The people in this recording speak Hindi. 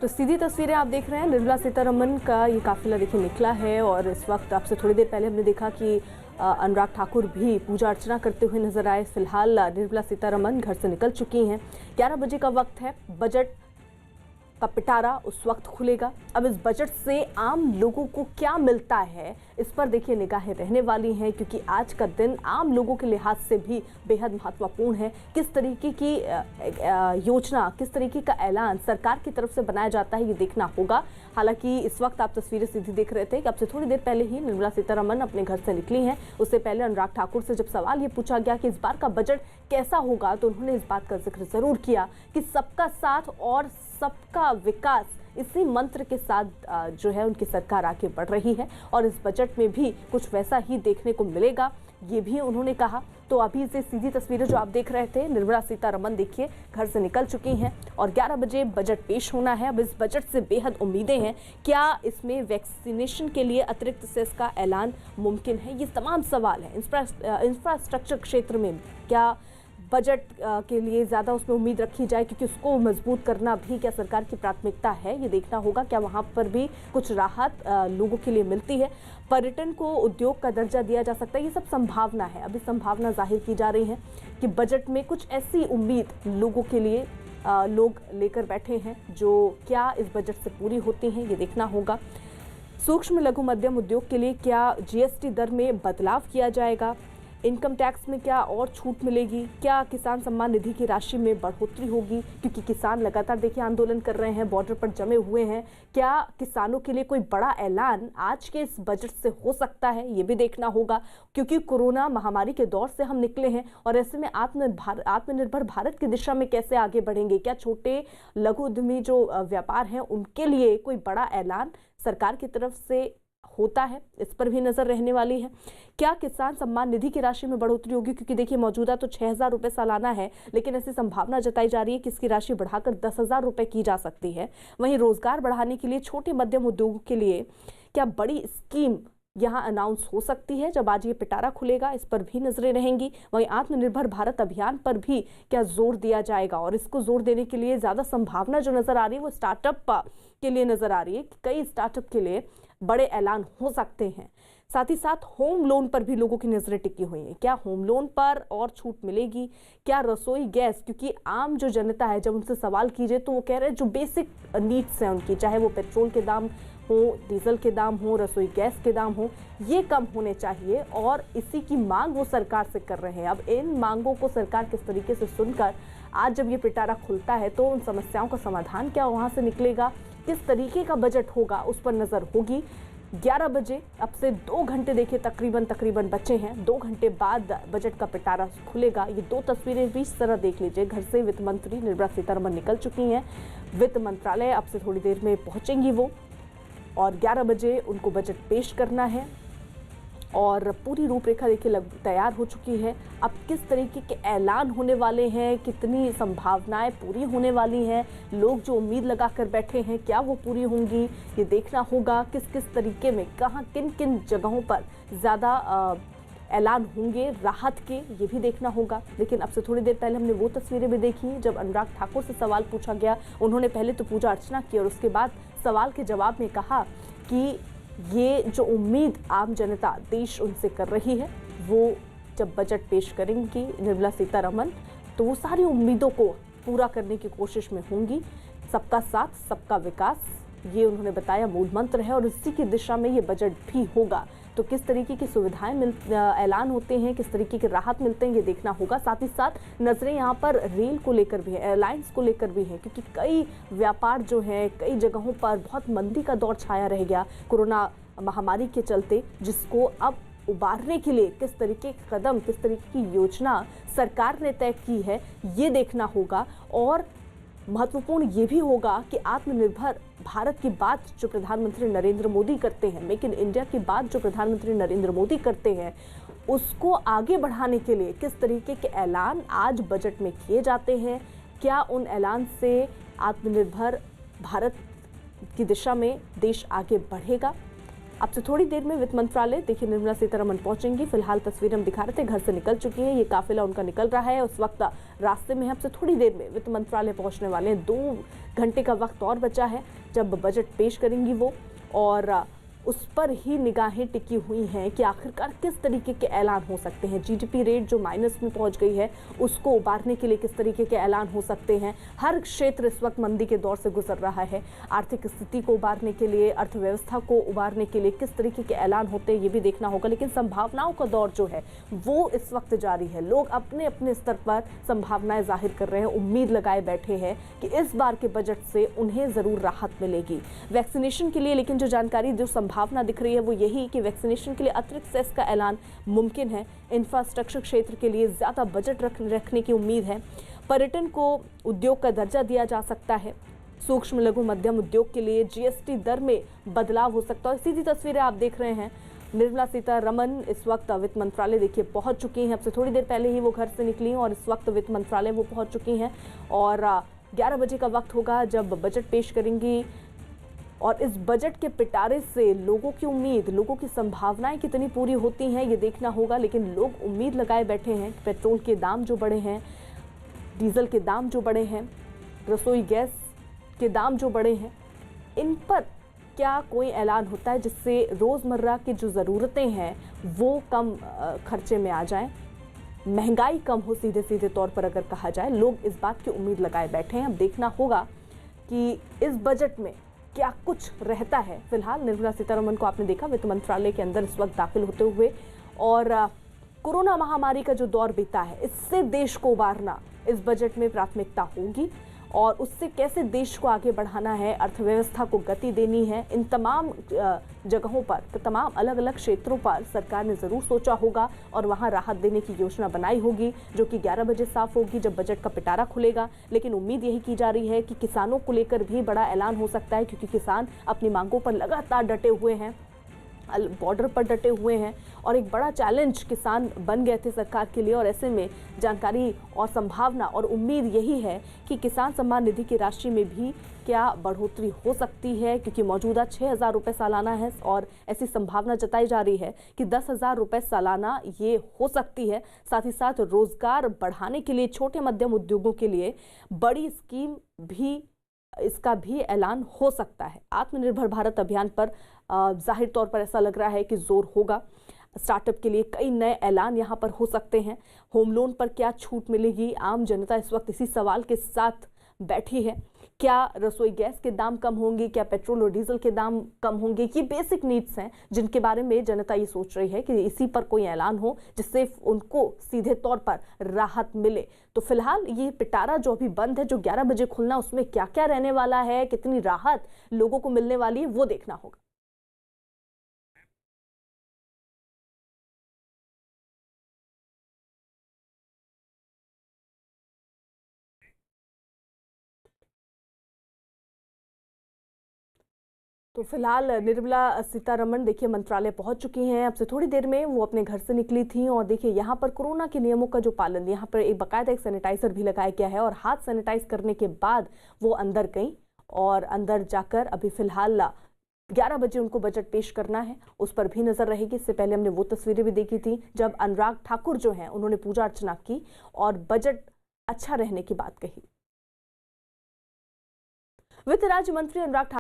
तो सीधी तस्वीरें आप देख रहे हैं। निर्मला सीतारमण का ये काफिला देखिए निकला है और इस वक्त आपसे थोड़ी देर पहले हमने देखा कि अनुराग ठाकुर भी पूजा अर्चना करते हुए नजर आए। फिलहाल निर्मला सीतारमण घर से निकल चुकी हैं। 11 बजे का वक्त है। बजट का पिटारा उस वक्त खुलेगा। अब इस बजट से आम लोगों को क्या मिलता है, इस पर देखिए निगाहें रहने वाली हैं, क्योंकि आज का दिन आम लोगों के लिहाज से भी बेहद महत्वपूर्ण है। किस तरीके की योजना, किस तरीके का ऐलान सरकार की तरफ से बनाया जाता है, ये देखना होगा। हालांकि इस वक्त आप तस्वीरें सीधी देख रहे थे कि अब से थोड़ी देर पहले ही निर्मला सीतारमण अपने घर से निकली हैं। उससे पहले अनुराग ठाकुर से जब सवाल ये पूछा गया कि इस बार का बजट कैसा होगा, तो उन्होंने इस बात का जिक्र जरूर किया कि सबका साथ और सबका विकास, इसी मंत्र के साथ जो है उनकी सरकार आगे बढ़ रही है और इस बजट में भी कुछ वैसा ही देखने को मिलेगा, ये भी उन्होंने कहा। तो अभी से सीधी तस्वीरें जो आप देख रहे थे, निर्मला सीतारमण देखिए घर से निकल चुकी हैं और 11 बजे बजट पेश होना है। अब इस बजट से बेहद उम्मीदें हैं। क्या इसमें वैक्सीनेशन के लिए अतिरिक्त सेस का ऐलान मुमकिन है, ये तमाम सवाल है। इंफ्रास्ट्रक्चर क्षेत्र में क्या बजट के लिए ज़्यादा उसमें उम्मीद रखी जाए, क्योंकि उसको मजबूत करना भी क्या सरकार की प्राथमिकता है, ये देखना होगा। क्या वहाँ पर भी कुछ राहत लोगों के लिए मिलती है। पर्यटन को उद्योग का दर्जा दिया जा सकता है, ये सब संभावना है। अभी संभावना जाहिर की जा रही है कि बजट में कुछ ऐसी उम्मीद लोगों के लिए लोग लेकर बैठे हैं, जो क्या इस बजट से पूरी होती हैं, ये देखना होगा। सूक्ष्म लघु मध्यम उद्योग के लिए क्या जीएसटी दर में बदलाव किया जाएगा, इनकम टैक्स में क्या और छूट मिलेगी, क्या किसान सम्मान निधि की राशि में बढ़ोतरी होगी, क्योंकि किसान लगातार देखिए आंदोलन कर रहे हैं, बॉर्डर पर जमे हुए हैं। क्या किसानों के लिए कोई बड़ा ऐलान आज के इस बजट से हो सकता है, ये भी देखना होगा, क्योंकि कोरोना महामारी के दौर से हम निकले हैं और ऐसे में आत्मनिर्भर भारत की दिशा में कैसे आगे बढ़ेंगे। क्या छोटे लघु उद्यमी जो व्यापार हैं उनके लिए कोई बड़ा ऐलान सरकार की तरफ से होता है, इस पर भी नजर रहने वाली है। क्या किसान सम्मान निधि की राशि में बढ़ोतरी होगी, क्योंकि देखिए मौजूदा तो 6,000 रुपए सालाना है, लेकिन ऐसी संभावना जताई जा रही है कि इसकी राशि बढ़ाकर 10,000 रुपए की जा सकती है। वहीं रोजगार बढ़ाने के लिए छोटे मध्यम उद्योगों के लिए क्या बड़ी स्कीम यहाँ अनाउंस हो सकती है जब आज ये पिटारा खुलेगा, इस पर भी नजरें रहेंगी। वहीं आत्मनिर्भर भारत अभियान पर भी क्या जोर दिया जाएगा, और इसको जोर देने के लिए ज्यादा संभावना जो नजर आ रही है वो स्टार्टअप के लिए नजर आ रही है कि कई स्टार्टअप के लिए बड़े ऐलान हो सकते हैं। साथ ही साथ होम लोन पर भी लोगों की नजरें टिकी हुई हैं। क्या होम लोन पर और छूट मिलेगी, क्या रसोई गैस, क्योंकि आम जो जनता है जब उनसे सवाल कीजिए तो वो कह रहे हैं जो बेसिक नीड्स हैं उनकी, चाहे वो पेट्रोल के दाम हो, डीजल के दाम हो, रसोई गैस के दाम हो, ये कम होने चाहिए और इसी की मांग वो सरकार से कर रहे हैं। अब इन मांगों को सरकार किस तरीके से सुनकर आज जब ये पिटारा खुलता है तो उन समस्याओं का समाधान क्या वहां से निकलेगा, किस तरीके का बजट होगा, उस पर नजर होगी। 11 बजे अब से 2 घंटे देखिए तकरीबन बचे हैं। 2 घंटे बाद बजट का पिटारा खुलेगा। ये 2 तस्वीरें भी इस तरह देख लीजिए। घर से वित्त मंत्री निर्मला सीतारमण निकल चुकी हैं। वित्त मंत्रालय अब से थोड़ी देर में पहुंचेंगी वो, और 11 बजे उनको बजट पेश करना है और पूरी रूपरेखा देखिए तैयार हो चुकी है। अब किस तरीके के ऐलान होने वाले हैं, कितनी संभावनाएं पूरी होने वाली हैं, लोग जो उम्मीद लगा कर बैठे हैं क्या वो पूरी होंगी, ये देखना होगा। किस किस तरीके में, कहाँ किन किन जगहों पर ज़्यादा ऐलान होंगे राहत के, ये भी देखना होगा। लेकिन अब से थोड़ी देर पहले हमने वो तस्वीरें भी देखी जब अनुराग ठाकुर से सवाल पूछा गया। उन्होंने पहले तो पूजा अर्चना की और उसके बाद सवाल के जवाब में कहा कि ये जो उम्मीद आम जनता देश उनसे कर रही है, वो जब बजट पेश करेंगी निर्मला सीतारमण तो वो सारी उम्मीदों को पूरा करने की कोशिश में होंगी। सबका साथ सबका विकास, ये उन्होंने बताया मूल मंत्र है और इसी की दिशा में ये बजट भी होगा। तो किस तरीके की सुविधाएं ऐलान होते हैं, किस तरीके के राहत मिलते हैं, ये देखना होगा। साथ ही साथ नजरें यहाँ पर रेल को लेकर भी है, एयरलाइंस को लेकर भी है, क्योंकि कई व्यापार जो है कई जगहों पर बहुत मंदी का दौर छाया रह गया कोरोना महामारी के चलते, जिसको अब उबारने के लिए किस तरीके के कदम, किस तरीके की योजना सरकार ने तय की है, ये देखना होगा। और महत्वपूर्ण ये भी होगा कि आत्मनिर्भर भारत की बात जो प्रधानमंत्री नरेंद्र मोदी करते हैं, मेक इन इंडिया की बात जो प्रधानमंत्री नरेंद्र मोदी करते हैं, उसको आगे बढ़ाने के लिए किस तरीके के ऐलान आज बजट में किए जाते हैं। क्या उन ऐलान से आत्मनिर्भर भारत की दिशा में देश आगे बढ़ेगा, अब से थोड़ी देर में वित्त मंत्रालय देखिए निर्मला सीतारमण पहुंचेंगी। फिलहाल तस्वीर हम दिखा रहे थे, घर से निकल चुकी हैं, ये काफिला उनका निकल रहा है, उस वक्त रास्ते में है। अब से थोड़ी देर में वित्त मंत्रालय पहुंचने वाले हैं। 2 घंटे का वक्त और बचा है जब बजट पेश करेंगी वो, और उस पर ही निगाहें टिकी हुई हैं कि आखिरकार किस तरीके के ऐलान हो सकते हैं। जीडीपी रेट जो माइनस में पहुंच गई है उसको उबारने के लिए किस तरीके के ऐलान हो सकते हैं। हर क्षेत्र इस वक्त मंदी के दौर से गुजर रहा है। आर्थिक स्थिति को उबारने के लिए, अर्थव्यवस्था को उबारने के लिए किस तरीके के ऐलान होते हैं ये भी देखना होगा। लेकिन संभावनाओं का दौर जो है वो इस वक्त जारी है। लोग अपने अपने स्तर पर संभावनाएं जाहिर कर रहे हैं, उम्मीद लगाए बैठे हैं कि इस बार के बजट से उन्हें जरूर राहत मिलेगी वैक्सीनेशन के लिए। लेकिन जो जानकारी, जो संभावना दिख रही है वो यही कि वैक्सीनेशन के लिए अतिरिक्त सेस का ऐलान मुमकिन है। इंफ्रास्ट्रक्चर क्षेत्र के लिए ज्यादा बजट रखने की उम्मीद है। पर्यटन को उद्योग का दर्जा दिया जा सकता है। सूक्ष्म लघु मध्यम उद्योग के लिए जीएसटी दर में बदलाव हो सकता है। सीधी तस्वीरें आप देख रहे हैं। निर्मला सीतारमण इस वक्त वित्त मंत्रालय देखिए पहुंच चुकी हैं। अब से थोड़ी देर पहले ही वो घर से निकली और इस वक्त वित्त मंत्रालय वो पहुंच चुकी हैं और 11 बजे का वक्त होगा जब बजट पेश करेंगी। और इस बजट के पिटारे से लोगों की उम्मीद, लोगों की संभावनाएं कितनी पूरी होती हैं ये देखना होगा। लेकिन लोग उम्मीद लगाए बैठे हैं। पेट्रोल के दाम जो बढ़े हैं, डीजल के दाम जो बढ़े हैं, रसोई गैस के दाम जो बढ़े हैं, इन पर क्या कोई ऐलान होता है जिससे रोज़मर्रा की जो ज़रूरतें हैं वो कम खर्चे में आ जाएं, महंगाई कम हो सीधे सीधे तौर पर अगर कहा जाए। लोग इस बात की उम्मीद लगाए बैठे हैं। अब देखना होगा कि इस बजट में क्या कुछ रहता है। फिलहाल निर्मला सीतारमण को आपने देखा वित्त मंत्रालय के अंदर इस वक्त दाखिल होते हुए, और कोरोना महामारी का जो दौर बीता है इससे देश को उबारना इस बजट में प्राथमिकता होगी और उससे कैसे देश को आगे बढ़ाना है, अर्थव्यवस्था को गति देनी है। इन तमाम जगहों पर, तमाम अलग अलग क्षेत्रों पर सरकार ने ज़रूर सोचा होगा और वहां राहत देने की योजना बनाई होगी जो कि 11 बजे साफ होगी जब बजट का पिटारा खुलेगा। लेकिन उम्मीद यही की जा रही है कि किसानों को लेकर भी बड़ा ऐलान हो सकता है, क्योंकि किसान अपनी मांगों पर लगातार डटे हुए हैं, बॉर्डर पर डटे हुए हैं और एक बड़ा चैलेंज किसान बन गए थे सरकार के लिए। और ऐसे में जानकारी और संभावना और उम्मीद यही है कि किसान सम्मान निधि की राशि में भी क्या बढ़ोतरी हो सकती है, क्योंकि मौजूदा 6,000 रुपये सालाना है और ऐसी संभावना जताई जा रही है कि 10,000 रुपये सालाना ये हो सकती है। साथ ही साथ रोजगार बढ़ाने के लिए छोटे मध्यम उद्योगों के लिए बड़ी स्कीम भी, इसका भी ऐलान हो सकता है। आत्मनिर्भर भारत अभियान पर जाहिर तौर पर ऐसा लग रहा है कि जोर होगा। स्टार्टअप के लिए कई नए ऐलान यहां पर हो सकते हैं। होम लोन पर क्या छूट मिलेगी, आम जनता इस वक्त इसी सवाल के साथ बैठी है। क्या रसोई गैस के दाम कम होंगे, क्या पेट्रोल और डीजल के दाम कम होंगे? ये बेसिक नीड्स हैं जिनके बारे में जनता ये सोच रही है कि इसी पर कोई ऐलान हो जिससे उनको सीधे तौर पर राहत मिले। तो फिलहाल ये पिटारा जो अभी बंद है, जो 11 बजे खुलना, उसमें क्या क्या रहने वाला है, कितनी राहत लोगों को मिलने वाली है, वो देखना होगा। तो फिलहाल निर्मला सीतारमण देखिए मंत्रालय पहुंच चुकी हैं। अब से थोड़ी देर में वो अपने घर से निकली थी और देखिए यहाँ पर कोरोना के नियमों का जो पालन, यहाँ पर एक बाकायदा एक सैनिटाइजर भी लगाया गया है और हाथ सैनिटाइज करने के बाद वो अंदर गई और अंदर जाकर अभी फिलहाल 11 बजे उनको बजट पेश करना है, उस पर भी नजर रहेगी। इससे पहले हमने वो तस्वीरें भी देखी थी जब अनुराग ठाकुर जो हैं उन्होंने पूजा अर्चना की और बजट अच्छा रहने की बात कही। वित्त राज्य मंत्री अनुराग ठाकुर